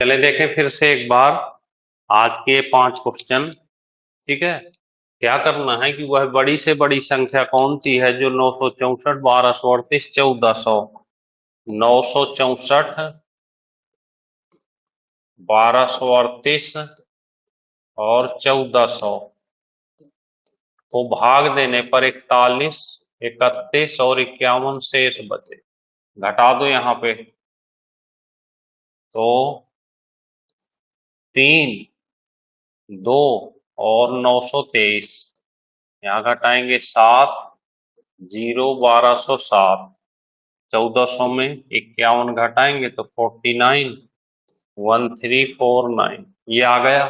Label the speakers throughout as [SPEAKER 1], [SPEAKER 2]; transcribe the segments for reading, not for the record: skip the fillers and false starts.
[SPEAKER 1] चले देखें फिर से एक बार आज के 5 क्वेश्चन। ठीक है, क्या करना है कि वह बड़ी से बड़ी संख्या कौन सी है जो 964, 1238, 1400, 964, 1238 और 1400 को भाग देने पर 41, 31 और 51 शेष बचे। घटा दो यहाँ पे तो 3, 2 और 923। यहाँ घटाएंगे 7, 0, 1207। 1400 में 51 घटाएंगे तो 49, 1349 ये आ गया।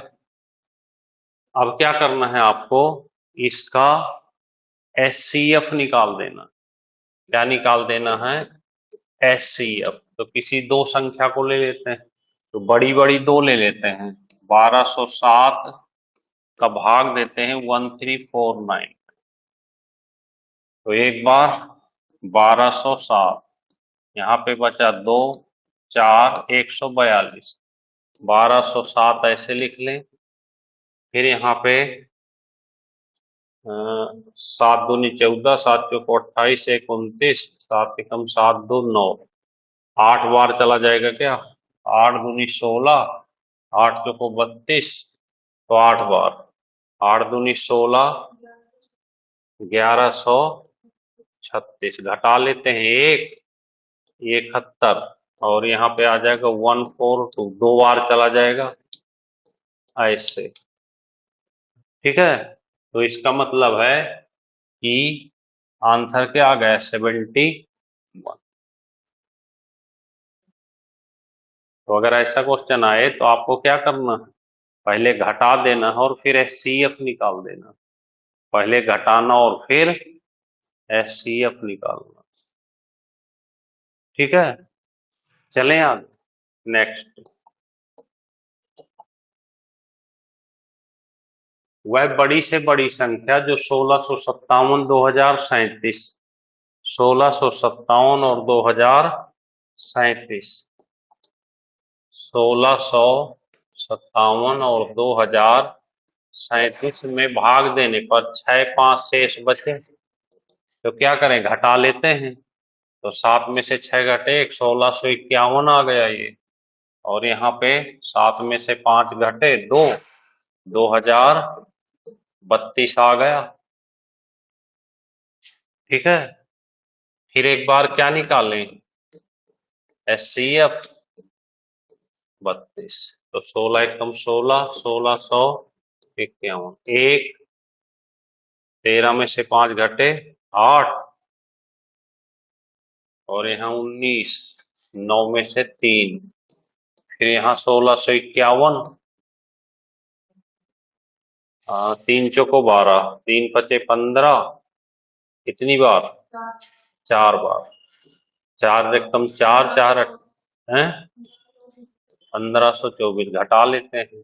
[SPEAKER 1] अब क्या करना है आपको, इसका एचसीएफ निकाल देना। क्या निकाल देना है? एचसीएफ। तो किसी दो संख्या को ले लेते हैं, तो बड़ी बड़ी दो ले लेते हैं। 1207 का भाग देते हैं 1349। तो एक बार 1207, यहाँ पे बचा 2, 4, 142। 1207 ऐसे लिख लें। फिर यहाँ पे 7 दूनी 14, 7 चौको 28, 1 29, 7 एकम 7 2 9। 8 बार चला जाएगा क्या? 8 दूनी 16, 8 चौको 32, तो 8 बार। 8 दूनी 16, 1136। घटा लेते हैं 1, 71 और यहाँ पे आ जाएगा 142। 2 बार चला जाएगा ऐसे। ठीक है, तो इसका मतलब है कि आंसर क्या आ गया? 71। तो अगर ऐसा क्वेश्चन आए तो आपको क्या करना है? पहले घटा देना है और फिर एचसीएफ निकाल देना। पहले घटाना और फिर एचसीएफ निकालना। ठीक है, चलें आगे नेक्स्ट। वह बड़ी से बड़ी संख्या जो 1657, 2037, 1657 और 2037, 1657 और 2037 में भाग देने पर 6, 5 शेष बचे। तो क्या करें? घटा लेते हैं। तो 7 में से 6 घटे 1, 1651 आ गया ये। और यहाँ पे 7 में से 5 घटे 2, 2032 आ गया। ठीक है, फिर एक बार क्या निकालें? एचसीएफ 32। तो 16 एकम 16, 1651। 1, 13 में से 5 घटे 8 और यहाँ 19, 9 में से 3। फिर यहाँ 1651, 3 चौको 12, 3 पचे 15। कितनी बार? 4 बार। 4 एकम 4, 4 है 1524। घटा लेते हैं।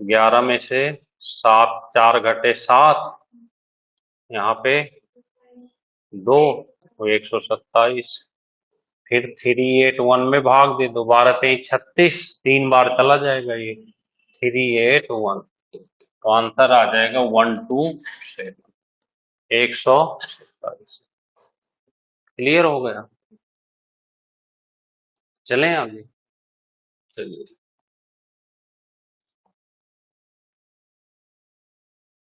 [SPEAKER 1] 11 में से 7, 4 घटे 7, यहाँ पे 2, तो 127। फिर 381 में भाग दे दो। 12 3 36, 3 बार चला जाएगा ये। 381, तो आंसर आ जाएगा 127, 127। क्लियर हो गया? चलें आगे। चलिए,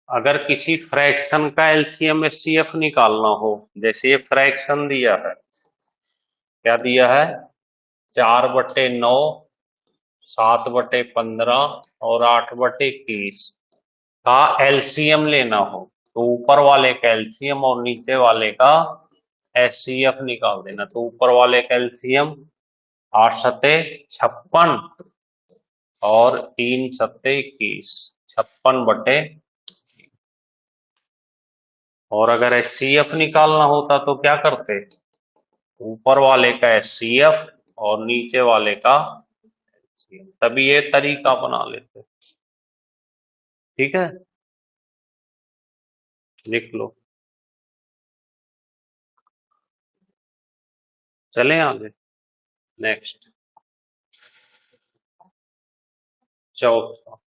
[SPEAKER 1] अगर किसी फ्रैक्शन का एलसीएम एचसीएफ निकालना हो, जैसे ये फ्रैक्शन दिया है, क्या दिया है? 4/9, 7/15 और 8/21 का एलसीएम लेना हो, तो ऊपर वाले का एलसीएम और नीचे वाले का एचसीएफ निकाल देना। तो ऊपर वाले का एलसीएम 8 सत्ते 56 और 3 सत्ते 21, 56/। और अगर एचसीएफ निकालना होता तो क्या करते? ऊपर वाले का एचसीएफ और नीचे वाले का एचसीएफ। तभी ये तरीका बना लेते। ठीक है, लिख लो। चलें आगे नेक्स्ट। चौथा,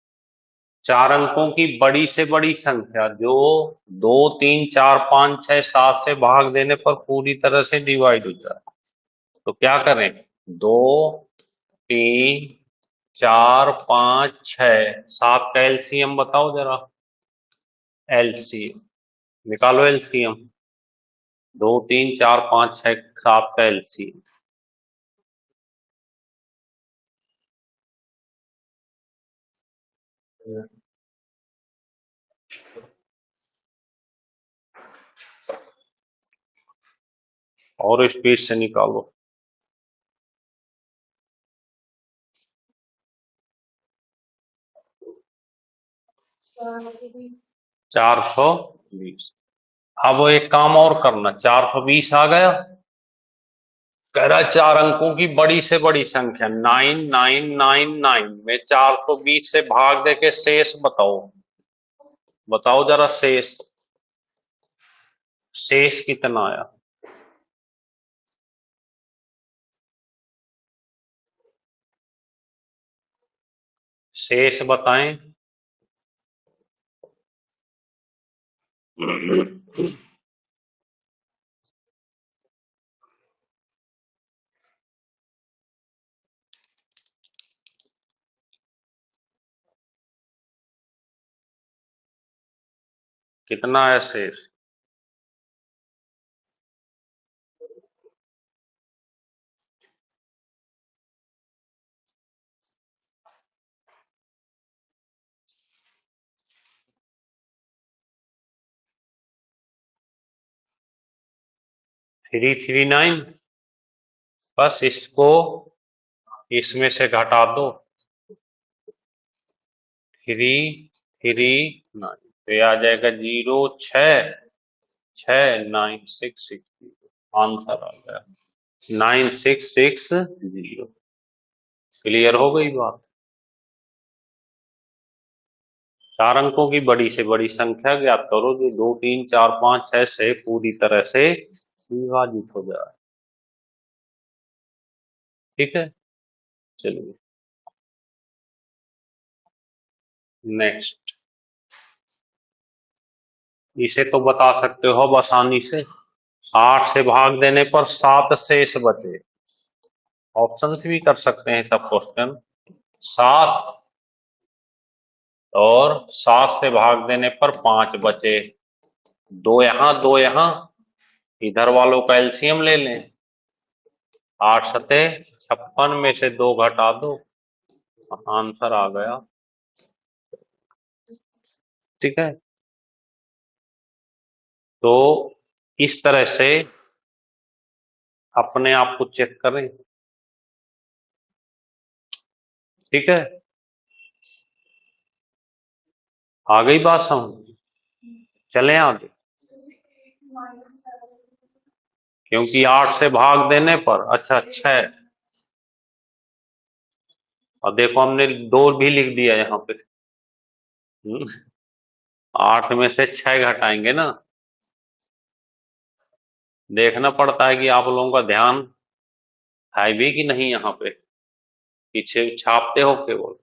[SPEAKER 1] चार अंकों की बड़ी से बड़ी संख्या जो 2 3 4 5 6 7 से भाग देने पर पूरी तरह से डिवाइड हो जाए, तो क्या करें? 2 3 4 5 6, 7 का एलसीएम बताओ जरा। एलसीएम निकालो, एलसीएम 2 3 4 5 6 7 का एलसीएम। और स्पीड से निकालो। 420। अब एक काम और करना, 420 आ गया। कह रहा है चार अंकों की बड़ी से बड़ी संख्या 9999 में 420 से भाग दे के शेष बताओ। बताओ जरा शेष, शेष कितना आया? शेष बताएं। कितना है शेष? Three three nine. बस इसको इसमें से घटा दो। 339 तो ये आ जाएगा 069696। आंसर आ गया 9660। क्लियर हो गई बात? चार अंकों की बड़ी से बड़ी संख्या ज्ञात करो जो 2 3 4 5 6 से पूरी तरह से विभाजित हो जाए। ठीक है, चलिए नेक्स्ट। इसे तो बता सकते हो अब आसानी से। 8 से भाग देने पर 7 शेष बचे। ऑप्शन से भी कर सकते हैं सब क्वेश्चन। 7 और 7 से भाग देने पर 5 बचे। दो यहां, दो यहां, इधर वालों का एलसीएम ले लें। 8 सते 56 में से 2 घटा दो, आंसर आ गया। ठीक है, तो इस तरह से अपने आप को चेक करें। ठीक है, आ गई बात समझ? चलें आगे। क्योंकि 8 से भाग देने पर, अच्छा 6, और देखो हमने 2 भी लिख दिया यहाँ पे। 8 में से 6 घटाएंगे ना। देखना पड़ता है कि आप लोगों का ध्यान है भी कि नहीं यहाँ पे, पीछे छापते हो केवल।